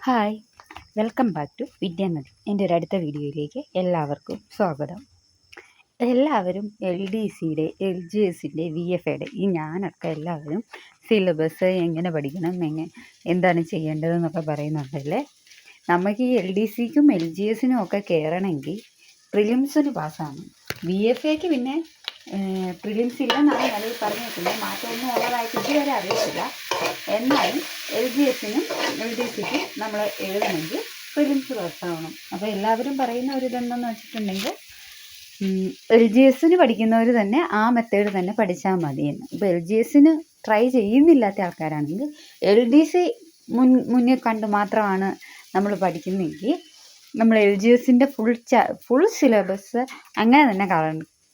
Hi, welcome back to Vidyanadi. എൻ്റെ ഒരു അടുത്ത വീഡിയോയിലേക്ക് എല്ലാവർക്കും സ്വാഗതം. എല്ലാവരും എൽ ഡി സിയുടെ, എൽ ജി എസിൻ്റെ, വി എഫ് എയുടെ ഞാനൊക്കെ എല്ലാവരും സിലബസ് എങ്ങനെ പഠിക്കണം, എന്താണ് ചെയ്യേണ്ടതെന്നൊക്കെ പറയുന്നുണ്ടല്ലേ. നമുക്ക് ഈ എൽ ഡി സിക്കും എൽ ജി എസിനും ഒക്കെ കയറണമെങ്കിൽ പ്രിലിംസിന് പാസ്സാണ്. വി എഫ് എക്ക് പിന്നെ പ്രിലിംസ് ഇല്ലെന്നാണ് നിലവിൽ പറഞ്ഞിരിക്കുന്നത്. മാറ്റമൊന്നും ഉള്ളതായിട്ട് ഇതുവരെ അറിയത്തില്ല. എന്നാലും എൽ ജി എസിനും എൽ ഡി സിക്കും നമ്മൾ എഴുതണമെങ്കിൽ പ്രിലിംസ് പാസ്സാവണം. അപ്പോൾ എല്ലാവരും പറയുന്ന ഒരു ഇതെന്തെന്ന് വെച്ചിട്ടുണ്ടെങ്കിൽ എൽ ജി എസിന് പഠിക്കുന്നവർ തന്നെ ആ മെത്തേഡ് തന്നെ പഠിച്ചാൽ മതിയെന്ന്. ഇപ്പോൾ എൽ ജി എസിന് ട്രൈ ചെയ്യുന്നില്ലാത്ത ആൾക്കാരാണെങ്കിൽ എൽ ഡി സി മുന്നിൽ കണ്ട് മാത്രമാണ് നമ്മൾ പഠിക്കുന്നതെങ്കിൽ നമ്മൾ എൽ ജി എസിൻ്റെ ഫുൾ സിലബസ് അങ്ങനെ തന്നെ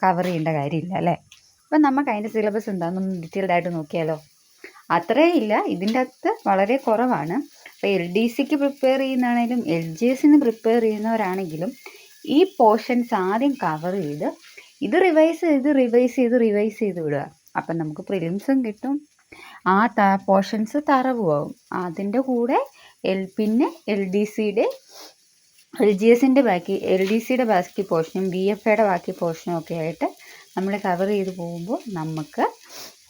കവർ ചെയ്യേണ്ട കാര്യമില്ല അല്ലേ. അപ്പം നമുക്ക് അതിൻ്റെ സിലബസ് എന്താണെന്നൊന്ന് ഡീറ്റെയിൽഡായിട്ട് നോക്കിയാലോ. അത്രയും ഇല്ല, ഇതിൻ്റെ അകത്ത് വളരെ കുറവാണ്. അപ്പോൾ എൽ ഡി സിക്ക് പ്രിപ്പയർ ചെയ്യുന്നതാണെങ്കിലും എൽ ജി എസിന് പ്രിപ്പയർ ചെയ്യുന്നവരാണെങ്കിലും ഈ പോർഷൻസ് ആദ്യം കവർ ചെയ്ത് ഇത് റിവൈസ് ചെയ്ത് വിടുക. അപ്പം നമുക്ക് പ്രിലിംസും കിട്ടും, ആ പോർഷൻസ് തറവുമാവും. അതിൻ്റെ കൂടെ പിന്നെ എൽ ഡി സിയുടെ എൽ ജി എസിൻ്റെ എൽ ഡി സിയുടെ ബാക്കി പോർഷനും വി എഫ് എയുടെ ബാക്കി പോർഷനും ഒക്കെ ആയിട്ട് നമ്മൾ കവർ ചെയ്ത് പോകുമ്പോൾ നമുക്ക്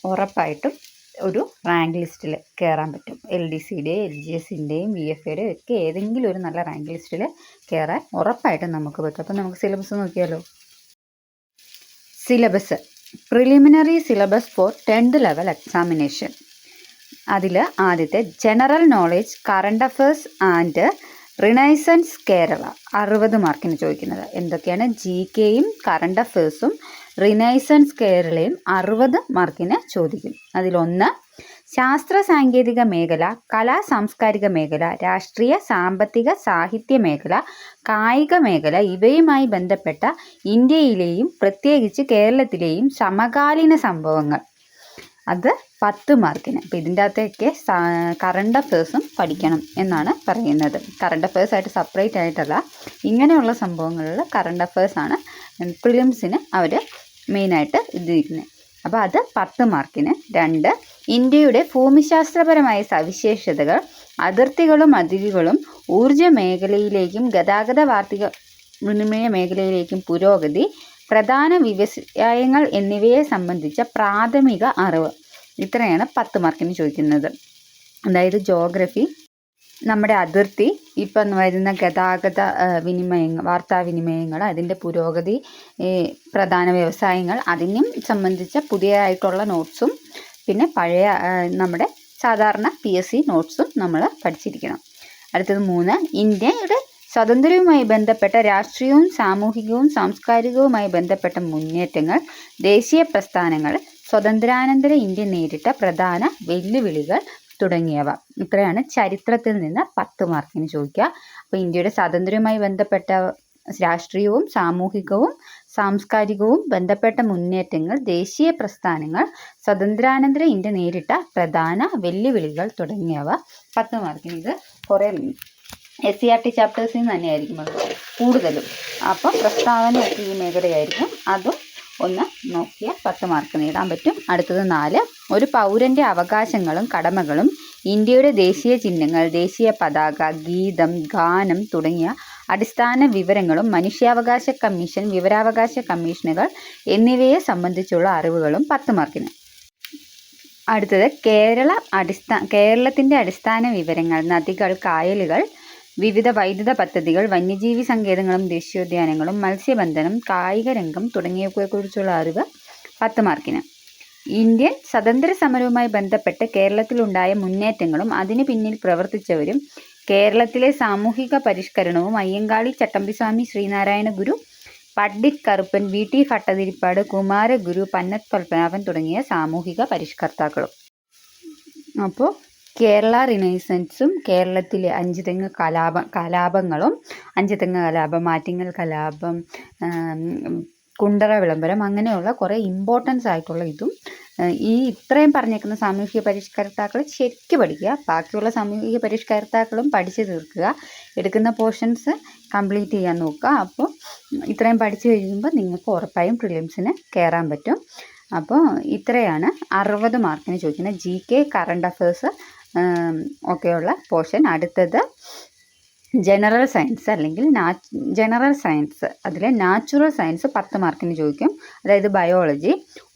ഉറപ്പായിട്ടും ഒരു റാങ്ക് ലിസ്റ്റിൽ കയറാൻ പറ്റും. എൽ ഡി സിയുടെയും എൽ ജി എസിൻ്റെയും വി എഫ് എയുടെയും ഒക്കെ ഏതെങ്കിലും ഒരു നല്ല റാങ്ക് ലിസ്റ്റിൽ കയറാൻ ഉറപ്പായിട്ടും നമുക്ക് പറ്റും. അപ്പം നമുക്ക് സിലബസ് നോക്കിയാലോ. Syllabus preliminary syllabus four 10th level examination. അതിൽ ആദ്യത്തെ general knowledge, current affairs and renaissance Kerala 60 മാർക്കിന് ചോദിക്കുന്നത്. എന്തൊക്കെയാണ്? ജി കെയും കറണ്ട് അഫയേഴ്സും റിനൈസൻസ് കേരളയും 60 മാർക്കിന് ചോദിക്കും. അതിലൊന്ന് ശാസ്ത്ര സാങ്കേതിക മേഖല, കലാ സാംസ്കാരിക മേഖല, രാഷ്ട്രീയ സാമ്പത്തിക സാഹിത്യ മേഖല, കായിക മേഖല ഇവയുമായി ബന്ധപ്പെട്ട ഇന്ത്യയിലെയും പ്രത്യേകിച്ച് കേരളത്തിലെയും സമകാലീന സംഭവങ്ങൾ. അത് 10 മാർക്കിന്. അപ്പോൾ ഇതിൻ്റെ അകത്തൊക്കെ കറണ്ട് അഫയേഴ്സും പഠിക്കണം എന്നാണ് പറയുന്നത്. കറണ്ട് അഫയേഴ്സായിട്ട് സെപ്പറേറ്റ് ആയിട്ടല്ല, ഇങ്ങനെയുള്ള സംഭവങ്ങളിൽ കറണ്ട് അഫയേഴ്സാണ് പ്രിലിംസിന് അവർ മെയിനായിട്ട് ഇതിരിക്കുന്നത്. അപ്പോൾ അത് 10 മാർക്കിന്. 2 ഇന്ത്യയുടെ ഭൂമിശാസ്ത്രപരമായ സവിശേഷതകൾ, അതിർത്തികളും അതിരുകളും, ഊർജ മേഖലയിലേക്കും ഗതാഗത വാർഷിക വിനിമയ മേഖലയിലേക്കും പുരോഗതി, പ്രധാന വ്യവസായങ്ങൾ എന്നിവയെ സംബന്ധിച്ച പ്രാഥമിക അറിവ്. ഇത്രയാണ് 10 മാർക്കിന് ചോദിക്കുന്നത്. അതായത് ജോഗ്രഫി, നമ്മുടെ അതിർത്തി, ഇപ്പം വരുന്ന ഗതാഗത വാർത്താവിനിമയങ്ങൾ, അതിൻ്റെ പുരോഗതി, പ്രധാന വ്യവസായങ്ങൾ, അതിനും സംബന്ധിച്ച പുതിയതായിട്ടുള്ള നോട്ട്സും പിന്നെ പഴയ നമ്മുടെ സാധാരണ PSC നോട്ട്സും നമ്മൾ പഠിച്ചിരിക്കണം. അടുത്തത് 3 ഇന്ത്യയുടെ സ്വാതന്ത്ര്യവുമായി ബന്ധപ്പെട്ട രാഷ്ട്രീയവും സാമൂഹികവും സാംസ്കാരികവുമായി ബന്ധപ്പെട്ട മുന്നേറ്റങ്ങൾ, ദേശീയ പ്രസ്ഥാനങ്ങൾ, സ്വതന്ത്രാനന്തര ഇന്ത്യ നേരിട്ട പ്രധാന വെല്ലുവിളികൾ തുടങ്ങിയവ. ഇത്രയാണ് ചരിത്രത്തിൽ നിന്ന് 10 മാർക്കിന് ചോദിക്കുക. അപ്പോൾ ഇന്ത്യയുടെ സ്വാതന്ത്ര്യവുമായി ബന്ധപ്പെട്ട രാഷ്ട്രീയവും സാമൂഹികവും സാംസ്കാരികവും ബന്ധപ്പെട്ട മുന്നേറ്റങ്ങൾ, ദേശീയ പ്രസ്ഥാനങ്ങൾ, സ്വതന്ത്രാനന്തര ഇന്ത്യ നേരിട്ട പ്രധാന വെല്ലുവിളികൾ തുടങ്ങിയവ 10 മാർക്കിന്. ഇത് കുറേ SCERT ചാപ്റ്റേഴ്സിൽ നിന്ന് തന്നെയായിരിക്കും കൂടുതലും. അപ്പം പ്രസ്താവനയൊക്കെ ഈ മേഖലയായിരിക്കും. അതും ഒന്ന് നോക്കിയാൽ 10 മാർക്ക് നേടാൻ പറ്റും. അടുത്തത് 4 ഒരു പൗരൻ്റെ അവകാശങ്ങളും കടമകളും, ഇന്ത്യയുടെ ദേശീയ ചിഹ്നങ്ങൾ, ദേശീയ പതാക, ഗീതം, ഗാനം തുടങ്ങിയ അടിസ്ഥാന വിവരങ്ങളും മനുഷ്യാവകാശ കമ്മീഷൻ, വിവരാവകാശ കമ്മീഷനുകൾ എന്നിവയെ സംബന്ധിച്ചുള്ള അറിവുകളും 10 മാർക്കിന്. അടുത്തത് കേരളത്തിൻ്റെ അടിസ്ഥാന വിവരങ്ങൾ, നദികൾ, കായലുകൾ, വിവിധ വൈദ്യുത പദ്ധതികൾ, വന്യജീവി സങ്കേതങ്ങളും ദേശീയോദ്യാനങ്ങളും, മത്സ്യബന്ധനം, കായിക രംഗം തുടങ്ങിയവയെക്കുറിച്ചുള്ള അറിവ് 10 മാർക്കിന്. ഇന്ത്യൻ സ്വാതന്ത്ര്യ സമരവുമായി ബന്ധപ്പെട്ട് കേരളത്തിലുണ്ടായ മുന്നേറ്റങ്ങളും അതിന് പിന്നിൽ പ്രവർത്തിച്ചവരും, കേരളത്തിലെ സാമൂഹിക പരിഷ്കരണവും, അയ്യങ്കാളി, ചട്ടമ്പിസ്വാമി, ശ്രീനാരായണ ഗുരു, പണ്ഡിറ്റ് കറുപ്പൻ, VT ഭട്ടതിരിപ്പാട്, കുമാരഗുരു, പന്നത് പത്മനാഭൻ തുടങ്ങിയ സാമൂഹിക പരിഷ്കർത്താക്കളും. അപ്പോൾ കേരള റിനൈസൻസും കേരളത്തിലെ 5 തെങ്ങ് കലാപങ്ങളും, 5 തെങ്ങ് കലാപം, ആറ്റിങ്ങൽ കലാപം, കുണ്ടറ വിളംബരം, അങ്ങനെയുള്ള കുറേ ഇമ്പോർട്ടൻസ് ആയിട്ടുള്ള ഇതും ഈ ഇത്രയും പറഞ്ഞേക്കുന്ന സാമൂഹിക പരിഷ്കർത്താക്കൾ ശരിക്കും പഠിക്കുക. ബാക്കിയുള്ള സാമൂഹിക പരിഷ്കർത്താക്കളും പഠിച്ചു തീർക്കുക. എടുക്കുന്ന പോർഷൻസ് കംപ്ലീറ്റ് ചെയ്യാൻ നോക്കുക. അപ്പോൾ ഇത്രയും പഠിച്ചു കഴിയുമ്പോൾ നിങ്ങൾക്ക് ഉറപ്പായും പ്രിലിംസിന് കയറാൻ പറ്റും. അപ്പോൾ ഇത്രയാണ് 60 മാർക്കിന് ചോദിക്കുന്നത്. GK, കറണ്ട് അഫയേഴ്സ്, ഒക്കെയുള്ള പോർഷൻ. അടുത്തത് ജനറൽ സയൻസ് അല്ലെങ്കിൽ ജനറൽ സയൻസ്. അതിൽ നാച്ചുറൽ സയൻസ് 10 മാർക്കിന് ചോദിക്കും. അതായത് ബയോളജി.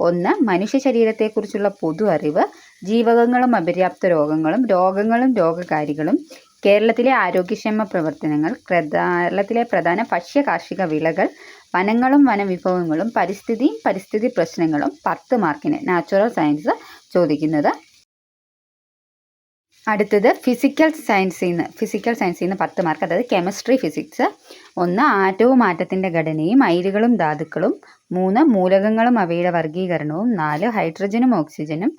1 മനുഷ്യ ശരീരത്തെക്കുറിച്ചുള്ള പൊതു അറിവ്, ജീവകങ്ങളും അപര്യാപ്ത രോഗങ്ങളും, രോഗങ്ങളും രോഗകാരികളും, കേരളത്തിലെ ആരോഗ്യക്ഷേമ പ്രവർത്തനങ്ങൾ, കേരളത്തിലെ പ്രധാന ഭക്ഷ്യ കാർഷിക വിളകൾ, വനങ്ങളും വനവിഭവങ്ങളും, പരിസ്ഥിതിയും പരിസ്ഥിതി പ്രശ്നങ്ങളും 10 മാർക്കിന് നാച്ചുറൽ സയൻസ് ചോദിക്കുന്നത്. അടുത്തത് ഫിസിക്കൽ സയൻസിൽ നിന്ന് 10 മാർക്ക്. അതായത് കെമിസ്ട്രി, ഫിസിക്സ്. 1 ആറ്റവും ആറ്റത്തിൻ്റെ ഘടനയും അയിരുകളും ധാതുക്കളും. 3 മൂലകങ്ങളും അവയുടെ വർഗീകരണവും. 4 ഹൈഡ്രജനും ഓക്സിജനും.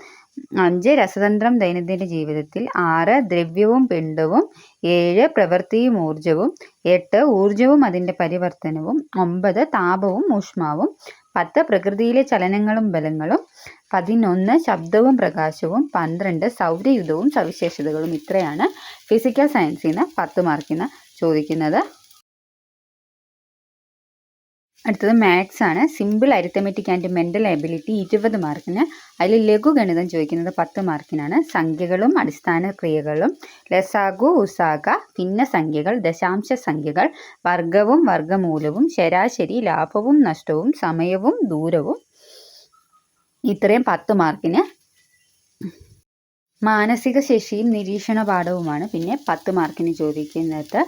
5 രസതന്ത്രം ദൈനംദിന ജീവിതത്തിൽ. 6 ദ്രവ്യവും പിണ്ഡവും. 7 പ്രവൃത്തിയും ഊർജവും. 8 ഊർജവും അതിൻ്റെ പരിവർത്തനവും. 9 താപവും ഊഷ്മാവും. 10 പ്രകൃതിയിലെ ചലനങ്ങളും ബലങ്ങളും. 11 ശബ്ദവും പ്രകാശവും. 12 സൗരയുധവും സവിശേഷതകളും. ഇത്രയാണ് ഫിസിക്കൽ സയൻസിൽ നിന്ന് 10 മാർക്കിന് ചോദിക്കുന്നത്. അടുത്തത് മാത്സ് ആണ്. Simple arithmetic and mental ability 20 മാർക്കിന്. അതിൽ ലഘുഗണിതം ചോദിക്കുന്നത് 10 മാർക്കിനാണ്. സംഖ്യകളും അടിസ്ഥാന ക്രിയകളും, ലസാഗു, ഉസാഗ, ഭിന്നസംഖ്യകൾ, ദശാംശ സംഖ്യകൾ, വർഗവും വർഗമൂലവും, ശരാശരി, ലാഭവും നഷ്ടവും, സമയവും ദൂരവും. ഇത്രയും 10 മാർക്കിന്. മാനസിക ശേഷിയും നിരീക്ഷണ പാഠവുമാണ് പിന്നെ 10 മാർക്കിന് ചോദിക്കുന്നത്.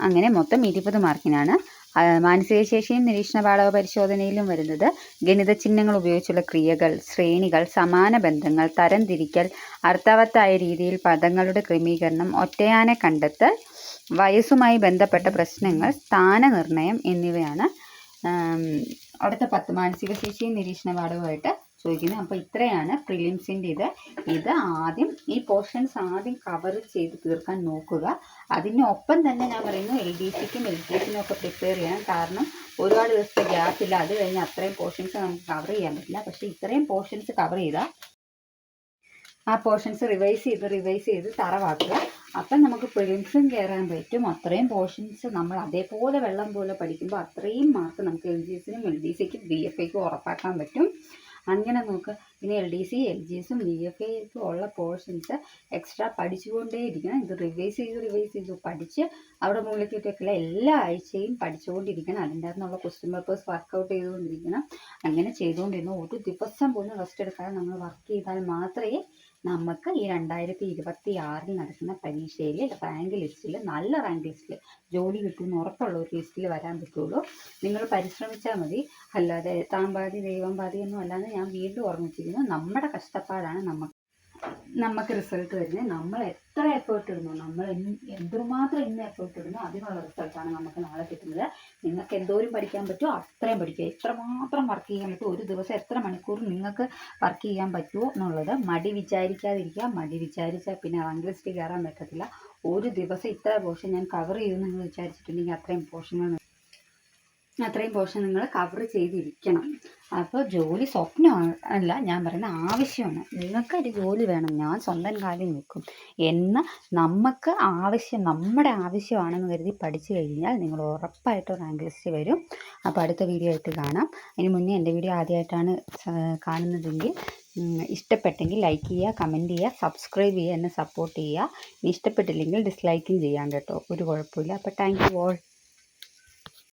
അങ്ങനെ മൊത്തം 20 മാർക്കിനാണ്. മാനസിക ശേഷിയും നിരീക്ഷണ പാഠ പരിശോധനയിലും വരുന്നത് ഗണിത ചിഹ്നങ്ങൾ ഉപയോഗിച്ചുള്ള ക്രിയകൾ, ശ്രേണികൾ, സമാന ബന്ധങ്ങൾ, തരംതിരിക്കൽ, അർത്ഥവത്തായ രീതിയിൽ പദങ്ങളുടെ ക്രമീകരണം, ഒറ്റയാനെ കണ്ടെത്തൽ, വയസ്സുമായി ബന്ധപ്പെട്ട പ്രശ്നങ്ങൾ, സ്ഥാനനിർണയം എന്നിവയാണ് അടുത്ത 10 മാനസിക ശേഷിയും നിരീക്ഷണ പാഠവുമായിട്ട് ചോദിക്കുന്നത്. അപ്പോൾ ഇത്രയാണ് പ്രിലിംസിൻ്റെ ഇത് ആദ്യം ഈ പോർഷൻസ് ആദ്യം കവർ ചെയ്ത് തീർക്കാൻ നോക്കുക. അതിനൊപ്പം തന്നെ ഞാൻ പറയുന്നു LDCക്കും LGSനും ഒക്കെ പ്രിപ്പയർ ചെയ്യണം. കാരണം ഒരുപാട് ദിവസത്തെ ഗ്യാപ്പില്ല. അത് കഴിഞ്ഞ് അത്രയും പോർഷൻസ് നമുക്ക് കവർ ചെയ്യാൻ പറ്റില്ല. പക്ഷേ ഇത്രയും പോർഷൻസ് കവർ ചെയ്താൽ ആ പോർഷൻസ് റിവൈസ് ചെയ്ത് തറവാക്കുക. അപ്പം നമുക്ക് പ്രിലിംസും കയറാൻ പറ്റും. അത്രയും പോർഷൻസ് നമ്മൾ അതേപോലെ വെള്ളം പോലെ പഠിക്കുമ്പോൾ അത്രയും മാർക്ക് നമുക്ക് LGSനും LDCക്കും BFAക്കും ഉറപ്പാക്കാൻ പറ്റും. അങ്ങനെ നോക്കുക. പിന്നെ LDC, LGSും BFAക്കും ഉള്ള പോർഷൻസ് എക്സ്ട്രാ പഠിച്ചുകൊണ്ടേയിരിക്കണം. ഇത് റിവൈസ് ചെയ്ത് പഠിച്ച് അവിടെ മൂലക്കിട്ടൊക്കെയുള്ള എല്ലാ ആഴ്ചയും പഠിച്ചുകൊണ്ടിരിക്കണം. അതിൻ്റെ അകത്തുനിന്നുള്ള ക്വസ്റ്റ്യൻ പേപ്പേഴ്സ് വർക്കൗട്ട് ചെയ്തുകൊണ്ടിരിക്കണം. അങ്ങനെ ചെയ്തുകൊണ്ടിരുന്ന ഒരു ദിവസം പോലും റെസ്റ്റ് എടുക്കാതെ നമ്മൾ വർക്ക് ചെയ്താൽ മാത്രമേ നമുക്ക് ഈ 2026 നടക്കുന്ന പരീക്ഷയിൽ റാങ്ക് ലിസ്റ്റിൽ, നല്ല റാങ്ക് ലിസ്റ്റിൽ ജോലി കിട്ടുമെന്ന് ഉറപ്പുള്ള ഒരു ലിസ്റ്റിൽ വരാൻ പറ്റുള്ളൂ. നിങ്ങൾ പരിശ്രമിച്ചാൽ മതി. അല്ലാതെ താൻ പാതി ദൈവം പാതി ഒന്നും അല്ലാതെ ഞാൻ വീണ്ടും ഓർമ്മിച്ചിരിക്കുന്നു, നമ്മുടെ കഷ്ടപ്പാടാണ് നമുക്ക് റിസൾട്ട് വരുന്നത്. നമ്മൾ എത്ര എഫേർട്ട് ഇടുന്നു, നമ്മൾ എന്തുമാത്രം ഇന്ന് എഫേർട്ട് ഇടുന്നു, അതിനുള്ള റിസൾട്ടാണ് നമുക്ക് നാളെ കിട്ടുന്നത്. നിങ്ങൾക്ക് എന്തോരം പഠിക്കാൻ പറ്റുമോ അത്രയും പഠിക്കുക. എത്രമാത്രം വർക്ക് ചെയ്യാൻ പറ്റുമോ, ഒരു ദിവസം എത്ര മണിക്കൂർ നിങ്ങൾക്ക് വർക്ക് ചെയ്യാൻ പറ്റുമോ എന്നുള്ളത് മടി വിചാരിക്കാതിരിക്കുക. മടി വിചാരിച്ചാൽ പിന്നെ റാങ്ക് ലിസ്റ്റ് കയറാൻ പറ്റത്തില്ല. ഒരു ദിവസം ഇത്ര പോർഷൻ ഞാൻ കവർ ചെയ്യുമെന്ന് നിങ്ങൾ വിചാരിച്ചിട്ടുണ്ടെങ്കിൽ അത്രയും പോർഷൻ നിങ്ങൾ കവർ ചെയ്തിരിക്കണം. അപ്പോൾ ജോലി സ്വപ്നം അല്ല, ഞാൻ പറയുന്ന ആവശ്യമാണ്. നിങ്ങൾക്കൊരു ജോലി വേണം, ഞാൻ സ്വന്തം കാലിൽ നിൽക്കും എന്ന് നമുക്ക് നമ്മുടെ ആവശ്യമാണെന്ന് കരുതി പഠിച്ചു കഴിഞ്ഞാൽ നിങ്ങൾ ഉറപ്പായിട്ടും റാങ്ക് ലിസ്റ്റ് വരും. അപ്പോൾ അടുത്ത വീഡിയോ ആയിട്ട് കാണാം. അതിന് മുന്നേ എൻ്റെ വീഡിയോ ആദ്യമായിട്ടാണ് കാണുന്നതെങ്കിൽ ഇഷ്ടപ്പെട്ടെങ്കിൽ ലൈക്ക് ചെയ്യുക, കമൻറ്റ് ചെയ്യുക, സബ്സ്ക്രൈബ് ചെയ്യുക, എന്നെ സപ്പോർട്ട് ചെയ്യുക. ഇഷ്ടപ്പെട്ടില്ലെങ്കിൽ ഡിസ്ലൈക്കും ചെയ്യാം കേട്ടോ, ഒരു കുഴപ്പമില്ല. അപ്പോൾ താങ്ക് യു ഓൾ.